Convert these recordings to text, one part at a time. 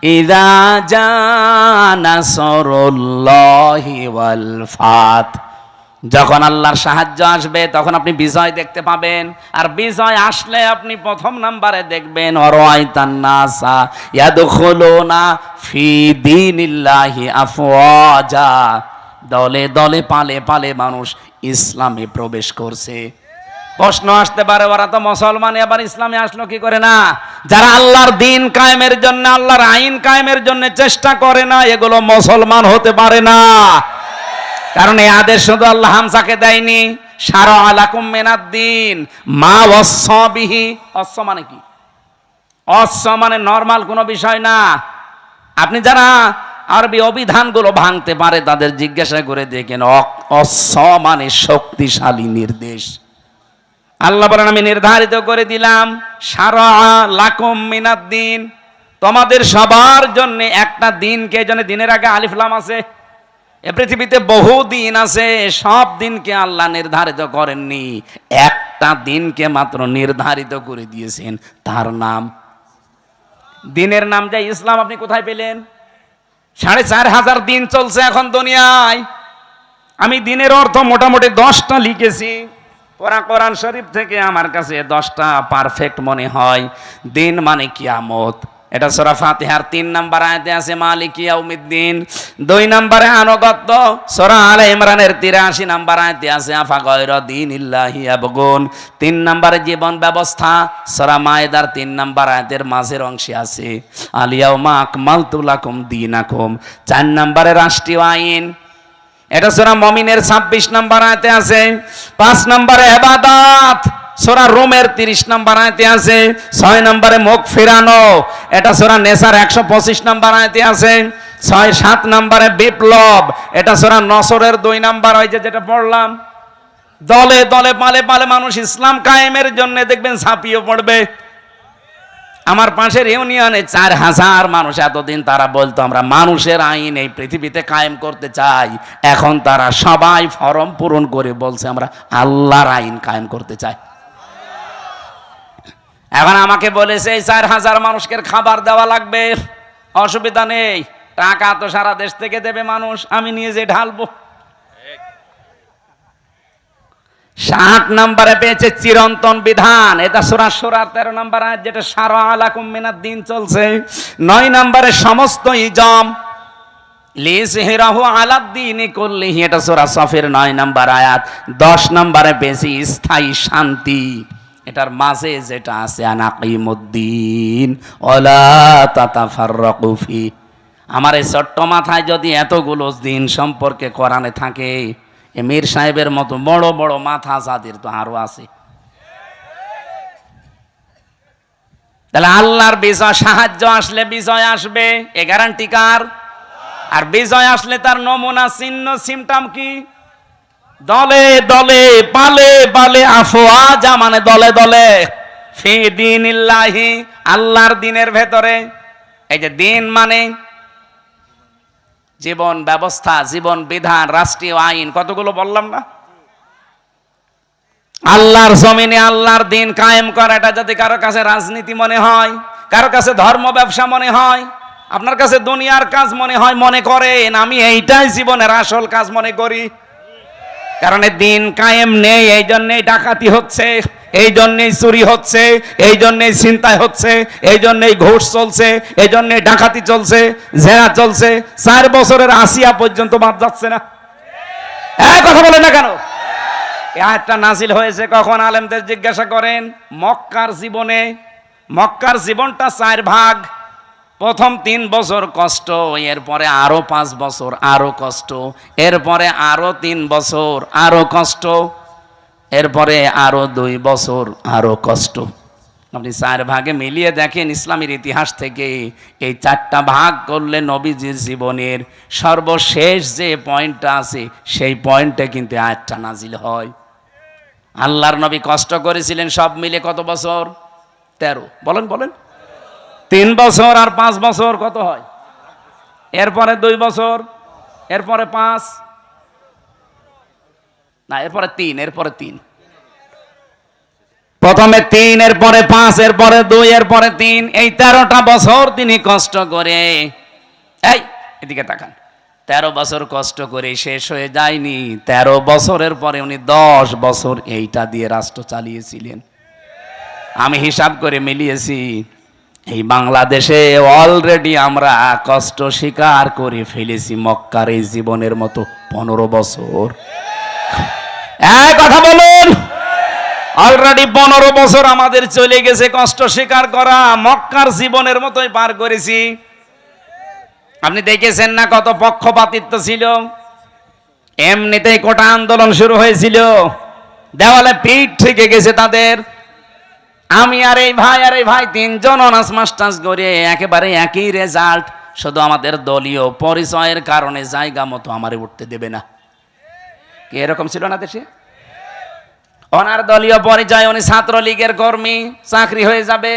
ইযা জা নাসরুল্লাহি ওয়াল ফাত, যখন আল্লাহর সাহায্য আসবে তখন আপনি বিজয় দেখতে পাবেন। আর বিজয় আসলে আপনি প্রথম নাম্বারে দেখবেন অরাইতান নাসা ইয়াদখুলুনা ফি দীনিল্লাহি আফওয়াজা, দলে দলে পালে পালে মানুষ ইসলামে প্রবেশ করছে। প্রশ্ন আসতে পারে, ওরা তো মুসলমান, আবার ইসলামে আসলো কি করে? না, যারা আল্লাহর দিন কায়েমের জন্য, আল্লাহর আইন কায়েমের জন্য চেষ্টা করে না, এগুলো মুসলমান হতে পারে না। কারণ এই আদেশ শুধু আল্লাহ হামজাকে দেয়নি, শারা আলাকুম মিনাদ-দ্বীন মা ওয়াসসা বিহি। ওয়াসসা মানে কি? ওয়াসসা মানে নরমাল কোনো বিষয় না। আপনি যারা আরবি অভিধানগুলো ভাঙতে পারে তাদের জিজ্ঞাসা করে দেখেন, ওয়াসসা মানে শক্তিশালী নির্দেশ। আল্লাহ বলেন আমি নির্ধারিত করে দিলাম শারা লাকুম মিনাদ-দ্বীন, তোমাদের সবার জন্য একটা দিনকে, জন্য দিনের আগে আলিফ লাম আছে। এ পৃথিবীতে বহু দিন আছে, সব দিনকে আল্লাহ নির্ধারিত করেননি, একটা দিনকে মাত্র নির্ধারিত করে দিয়েছেন, তার নাম দিনের নাম যে ইসলাম। আপনি কোথায় পেলেন? 4500 দিন চলছে এখন দুনিয়ায়। আমি দিনের অর্থ মোটামুটি 10টা লিখেছি কোরআন শরীফ থেকে, আমার কাছে 10টা পারফেক্ট মনে হয়। দিন মানে কিয়ামত, এটা সূরা ফাতিহার 3 নম্বর আয়াতে আছে মালিকি ইয়াউমিদ্দিন। 2 নম্বরে আনুগত্য, সূরা আলে ইমরানের 83 নম্বর আয়াতে আছে আফা গায়রা দীনিল্লাহি ইয়াবগুন। 3 নম্বরে জীবন ব্যবস্থা, সূরা মায়েদার 3 নম্বর আয়াতের মাঝের অংশে আছে আল ইয়াউমা আকমালতু লাকুম দীনাকুম। 4 নম্বরে রাষ্ট্রীয় আইন, এটা সূরা মুমিনের 26 নম্বর আয়াতে আছে। 5 নম্বরে ইবাদত, সূরা রুমের 30 নম্বর আয়াতে আছে। 6 নম্বরে মুখ ফেরানো, এটা সূরা নেসার 125 নম্বর আয়াতে আছে। 7 নম্বরে বিপ্লব, এটা সূরা নসরের 2 নম্বর, ওই যেটা পড়লাম। দলে দলে পালে পালে মানুষ ইসলাম কায়েমের জন্য দেখবেন ঝাঁপিয়ে পড়বে। আমার পাশের ইউনিয়নে 4000 মানুষ, এতদিন তারা বলতো আমরা মানুষের আইন এই পৃথিবীতে কায়েম করতে চাই, এখন তারা সবাই ফরম পূরণ করে বলছে আমরা আল্লাহর আইন কায়েম করতে চাই। এখন আমাকে বলেছে এই 4000 মানুষকে খাবার দেওয়া লাগবে, অসুবিধা নেই, টাকা তো সারা দেশ থেকে দেবে মানুষ, আমি নিয়ে যে ঢালবো। 7 নম্বরে পেয়েছে চিরন্তন বিধান, এটা সূরা শুরার 13 নম্বর আয়াত, যেটা শারা আলাকুম মিনাদ-দ্বীন চলছে। 9 নম্বরে সমস্ত ইজম লিযহিরাহু আলাদ-দ্বীনি কুল্লিহি, এটা সূরা সফের 9 নম্বর আয়াত। 10 নম্বরে পেয়েছি স্থায়ী শান্তি, এটার মাঝে যেটা আছে আনাকিমুদ্দিন ওয়ালা তাতাফাররাকু ফি। আমার এই ছোট্ট মাথায় যদি এতগুলো দিন সম্পর্কে কোরআনে থাকে, মীর সাহেবের মতো বড় বড় মাথা যাদের তো আরো আছে। তাহলে আল্লাহর বিজয়, সাহায্য আসলে বিজয় আসবে, এ গ্যারান্টি কার? আর বিজয় আসলে তার নমুনা, চিহ্ন, সিমটম কি? দলে দলে পালে পালে আফওয়াজা মানে দলে দলে, ফি দীনিল্লাহি আল্লাহর দিনের ভেতরে। এই যে দিন মানে জীবন ব্যবস্থা, জীবন বিধান, রাষ্ট্রীয় আইন, কতগুলো বললাম না? আল্লাহর জমিনে আল্লাহর দিন কায়েম করা, এটা যদি কারো কাছে রাজনীতি মনে হয়, কারো কাছে ধর্ম ব্যবসা মনে হয়, আপনার কাছে দুনিয়ার কাজ মনে হয়, মনে করেন আমি এইটাই জীবনের আসল কাজ মনে করি। কারণ দিন কায়েম নেই, এই জন্যই ডাকাতি হচ্ছে, এই জন্যই চুরি হচ্ছে, এই জন্যই ছিনতাই হচ্ছে, এই জন্যই ঘুষ চলছে, এই জন্যই ডাকাতি চলছে, জেনা চলছে। 4 বছরের আসিয়া পর্যন্ত বাদ যাচ্ছে না। কথা বলে না কেন? এই আয়াতটা নাজিল হয়েছে কখন? আলেমদের জিজ্ঞাসা করেন। মক্কার জীবনে, মক্কার জীবনটা 4 ভাগ। প্রথম 3 বছর কষ্ট, এরপরে আরো 5 বছর আরো কষ্ট, এরপরে আরো 3 বছর আরো কষ্ট, এরপরে আরো 2 বছর আরো কষ্ট। আপনি 4 ভাগে মিলিয়ে দেখেন ইসলামের ইতিহাস থেকে, এই 4টা ভাগ করলে নবীজির জীবনের সর্বশেষ যে পয়েন্টটা আছে সেই পয়েন্টে কিন্তু আয়াতটা নাজিল হয়। আল্লাহর নবী কষ্ট করেছিলেন সব মিলে কত বছর? 13। বলেন বলেন। 3 বছর আর 5 বছর কত হয়? এরপরে 2 বছর, এরপরে 5, না এরপরে 3, এরপরে 3, প্রথমে 3, এর পরে 5, এর পরে 2, এর পরে 3, এই 13টা বছর তিনি কষ্ট করে, এই এদিকে তাকান, 13 বছর কষ্ট করে শেষ হয়ে যায়নি। 13 বছরের পরে উনি 10 বছর এইটা দিয়ে রাষ্ট্র চালিয়েছিলেন। আমি হিসাব করে মিলিয়েছি, এই বাংলাদেশে অলরেডি আমরা কষ্ট স্বীকার করে ফেলেছি মক্কার এই জীবনের মতো 15 বছর। এক কথা বলুন, অলরেডি 15 বছর আমাদের চলে গেছে কষ্ট স্বীকার করা, মক্কার জীবনের মতোই পার করেছি। আপনি দেখেছেন না কত পক্ষপাতিত্ব ছিল, এমনিতেই কোটা আন্দোলন শুরু হয়েছিল, দেওয়ালে পিঠ থেকে গেছে তাদের। আমি আর এই ভাই 3 জন অনার্স মাস্টার্স করে একেবারে একই রেজাল্ট, শুধু আমাদের দলীয় পরিচয়ের কারণে জায়গা মতো আমারে উঠতে দেবে না। কি এরকম ছিল না দেশে? ওনার দলীয় পরিচয়, উনি ছাত্রলীগের কর্মী, চাকরি হয়ে যাবে।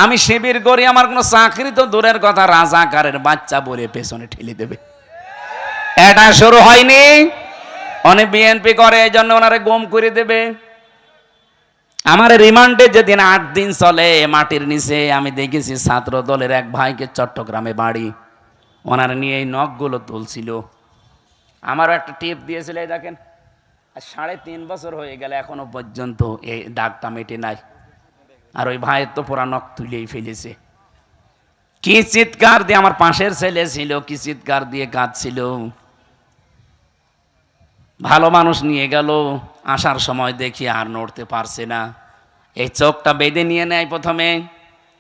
আমি শিবির করি, আমার কোনো চাকরি তো দূরের কথা, রাজাকারের বাচ্চা বলে পেছনে ঠেলে দেবে। এটা শুরু হয়নি, উনি বিএনপি করে, এই জন্য ওনারে গুম করে দেবে। আমার রিমান্ডে যেদিন 8 দিন চলে মাটির নিচে, আমি দেখেছি ছাত্র দলের এক ভাইকে, চট্টগ্রামে বাড়ি, ওনার নিয়ে এই নখগুলো তুলছিল। আমারও একটা টিপ দিয়েছিল, এই দেখেন, 3.5 বছর হয়ে গেল এখনো পর্যন্ত এই দাগটা মেটে নাই। আর ওই ভাইয়ের তো পুরা নখ তুলেই ফেলেছে। কি চিৎকার দিয়ে, আমার পাশের ছেলে ছিল, কি চিৎকার দিয়ে কাঁদছিল। ভালো মানুষ নিয়ে গেল, আসার সময় দেখি আর নড়তে পারছে না। এই চোখটা বেঁধে নিয়ে নেয়, প্রথমে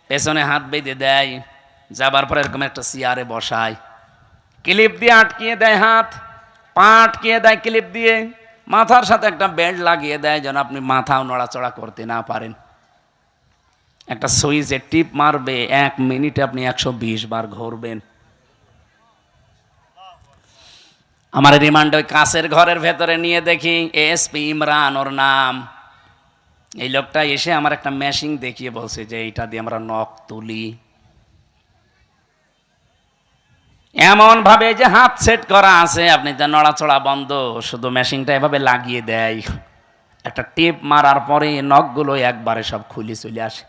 পেছনে হাত বেঁধে দেয়, যাবার পরে এরকম একটা চেয়ারে বসায়, ক্লিপ দিয়ে আটকিয়ে দেয়, হাত পা আটকিয়ে দেয় ক্লিপ দিয়ে, মাথার সাথে একটা বেল্ট লাগিয়ে দেয় যেন আপনি মাথাও নড়াচড়া করতে না পারেন। একটা সুইচে টিপ মারবে, 1 মিনিটে আপনি 120 বার ঘুরবেন। আমার রিমান্ড ওই কাছের ঘরের ভেতরে নিয়ে দেখি এসপি ইমরান ওর নাম। এই লোকটা এসে আমার একটা মেশিন দেখিয়ে বলছে যে এইটা দিয়ে আমরা নখ তুলি, এমন ভাবে যে হাত সেট করা আছে, আপনি যা নড়াচড়া বন্ধ, শুধু মেশিনটা এভাবে লাগিয়ে দেয়, একটা টিপ মারার পরে নখগুলো একবারে সব খুলে চলে আসে।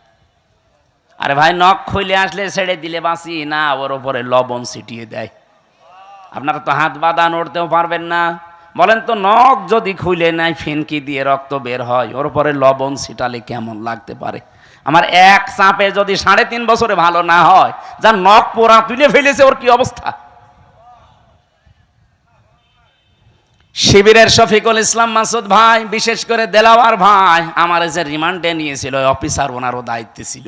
আরে ভাই, নখ খুলে আসলে ছেড়ে দিলে বাঁচি না, ওর ওপরে লবণ ছিটিয়ে দেয়। আপনারা তো হাত বাঁধা নড়তেও পারবেন না, বলেন তো নখ যদি খুলে নেয়, ফিনকি দিয়ে রক্ত বের হয়, ওর উপরে লবণ ছিটালে কেমন লাগতে পারে? আমার এক চাপে যদি 3.5 বছরে ভালো না হয়, যার নখ পোড়া তুলে ফেলেছে, ওর কি অবস্থা? শিবিরের শফিকুল ইসলাম মাসুদ ভাই, বিশেষ করে দেলাওয়ার ভাই, আমার যে রিমান্ডে নিয়েছিল অফিসার, ওনারও দায়িত্বে ছিল,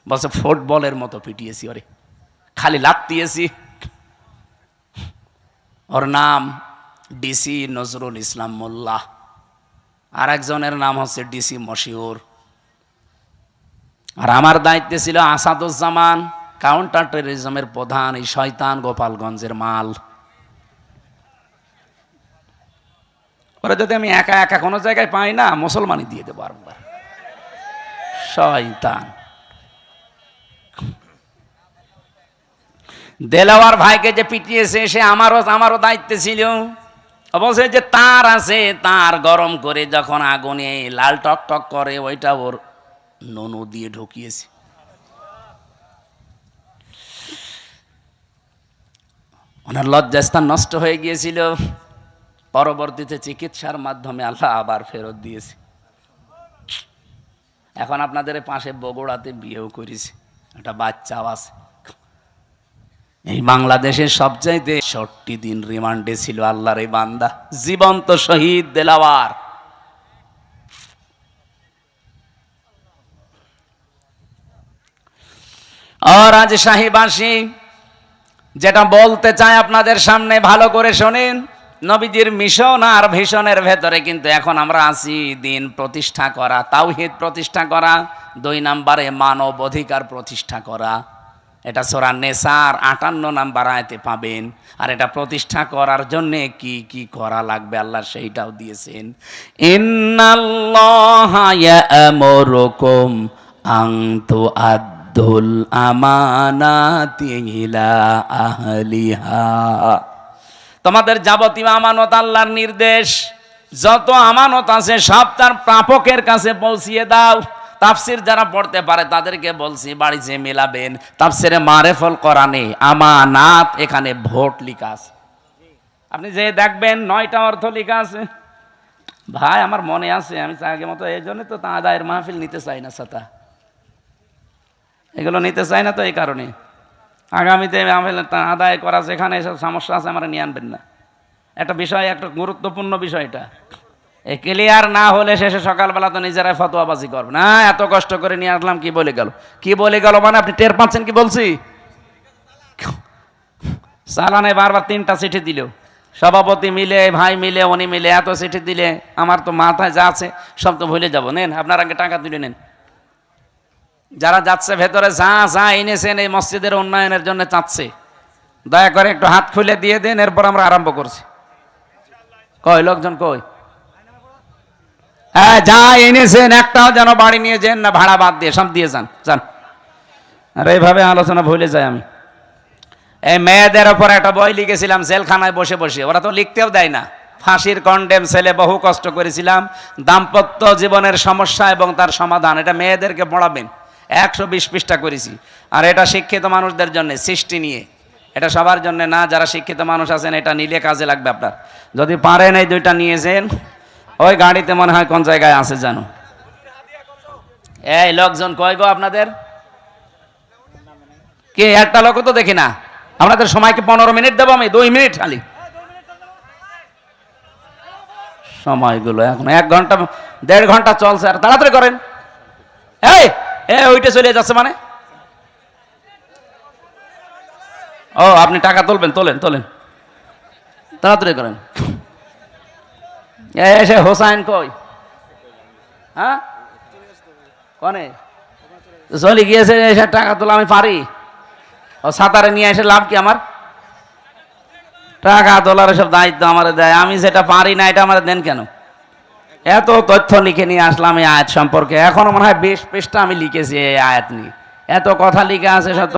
বলছে ফুটবলের মতো পিটিয়েছি, ওরে খালি লাত্তিয়েছি। ওর নাম ডিসি নজরুল ইসলাম মোল্লা, আর একজনের নাম হচ্ছে ডিসি মশিউর। আর আমার দায়িত্বে ছিল আসাদুজ্জামান, কাউন্টার টেররিজমের প্রধান, এই শয়তান গোপালগঞ্জের মাল। ওরা যদি আমি একা একা কোনো জায়গায় পাই না, মুসলমানই দিয়ে দেবো আরেকবার। শয়তান। দেলাওয়ার ভাইকে যে পিটিয়েছে, সে আমারও দায়িত্বে ছিল। বলছে যে তার আছে, তার গরম করে যখন আগুনে লাল টক টক করে, ওইটা ওর ননু দিয়ে ঢুকিয়েছে। ওনার লজ্জাস্থান নষ্ট হয়ে গিয়েছিল, পরবর্তীতে চিকিৎসার মাধ্যমে আল্লাহ আবার ফেরত দিয়েছে। এখন আপনাদের পাশে বগুড়াতে বিয়েও করেছে, একটা বাচ্চাও আছে। এই বাংলাদেশের সবচাইতে 60 দিন রিমান্ডে ছিল আল্লাহর এই বান্দা, জীবন্ত শহীদ দেলাওয়ার। আর আজ শাহীবাসী যেটা বলতে চায় আপনাদের সামনে, ভালো করে শোনেন। নবীজির মিশন আর ভিশনের ভেতরে কিন্তু এখন আমরা আছি দিন প্রতিষ্ঠা করা, তাওহীদ প্রতিষ্ঠা করা, 2 নম্বরে মানব অধিকার প্রতিষ্ঠা করা। এটা সূরা নেসার 58 নম্বর আয়াতে পাবেন। আর এটা প্রতিষ্ঠা করার জন্য কি কি করা লাগবে আল্লাহ সেইটাও দিয়েছেন। ইন্নাল্লাহা ইয়া'মুরুকুম আন তুআদ্দুল আমানাতি ইলা আহলিহা। তোমাদের যাবতীয় আমানত আল্লাহর নির্দেশ, যত আমানত আছে সব তার প্রাপকের কাছে পৌঁছিয়ে দাও। তাফসির যারা পড়তে পারে তাদেরকে বলছি বাড়িতে মিলাবেন তাফসিরে মারেফুল কোরআনে আমানাত, এখানে ভোট লেখা আছে। আপনি যে দেখবেন 9টা অর্থ লেখা আছে। ভাই আমার মনে আছে, আমি আগে মতো এই জন্য তো আদায়ের মাহফিল নিতে চাই না, ছাতা এগুলো নিতে চাই না, তো এই কারণে আগামীতে মাহফিল আদায় করা যেখানে এসব সমস্যা আছে আমরা নিয়ে আনবেন না। একটা বিষয়, একটা গুরুত্বপূর্ণ বিষয়টা এই ক্লিয়ার না হলে শেষে সকালবেলা তো নিজেরাই ফতোয়াবাজি করবে না, এত কষ্ট করে নিয়ে আসলাম কি বলে গেল, কি বলে গেল মানে আপনি টের পাচ্ছেন কি বলছি? চালানে বারবার 3টা চিঠি দিল, সভাপতি মিলে, ভাই মিলে, উনি মিলে এত চিঠি দিলে আমার তো মাথায় যা আছে সব তো ভুলে যাবো। নেন আপনার আগে টাকা তুলে নেন। যারা যাচ্ছে ভেতরে যা যা এনেছেন এই মসজিদের উন্নয়নের জন্য চাচ্ছে, দয়া করে একটু হাত খুলে দিয়ে দেন, এরপর আমরা আরম্ভ করছি। কই লোকজন কই? হ্যাঁ যা এনেছেন একটাও যেন বাড়ি নিয়ে যান না, ভাড়া বাদ দিয়ে সব দিয়ে যান যান। আর এইভাবে আলোচনা ভুলে যাই আমি। এই মেয়েদের ওপর একটা বই লিখেছিলাম জেলখানায় বসে বসে, ওরা তো লিখতেও দেয় না। ফাঁসির কন্ডেম ছেলে, বহু কষ্ট করেছিলাম, দাম্পত্য জীবনের সমস্যা এবং তার সমাধান, এটা মেয়েদেরকে পড়াবেন। 120 পৃষ্ঠা করেছি। আর এটা শিক্ষিত মানুষদের জন্য, সৃষ্টি নিয়ে, এটা সবার জন্য না। যারা শিক্ষিত মানুষ আছেন এটা নিলে কাজে লাগবে আপনার। যদি পারেন এই 2টা নিয়েছেন, ওই গাড়িতে মনে হয় কোন জায়গায় আছে জানো। এই লোকজন কই গো আপনাদের? কে একটা লোক তো দেখি না। আপনাদের সময়কে 15 মিনিট দেবো আমি, 2 মিনিট খালি সময়গুলো, এখন 1 ঘন্টা 1.5 ঘন্টা চলছে, আর তাড়াতাড়ি করেন। এই ওইটা চলে যাচ্ছে মানে? ও আপনি টাকা তুলবেন, তোলেন তোলেন, তাড়াতাড়ি করেন। এসে হোসাইন কই? হ্যাঁ কনে চলে গিয়েছে, এসে টাকা তোলা আমি পারি? ও সাঁতারে নিয়ে এসে লাভ কি আমার? টাকা তোলার সব দায়িত্ব আমার দেয়, আমি যেটা পারি না এটা আমার দেন কেন? এত তথ্য লিখে নিয়ে আসলাম এই আয়াত সম্পর্কে, এখনো মনে হয় 20 পৃষ্ঠা আমি লিখেছি এই আয়াত নিয়ে, এত কথা লিখে আছে সব।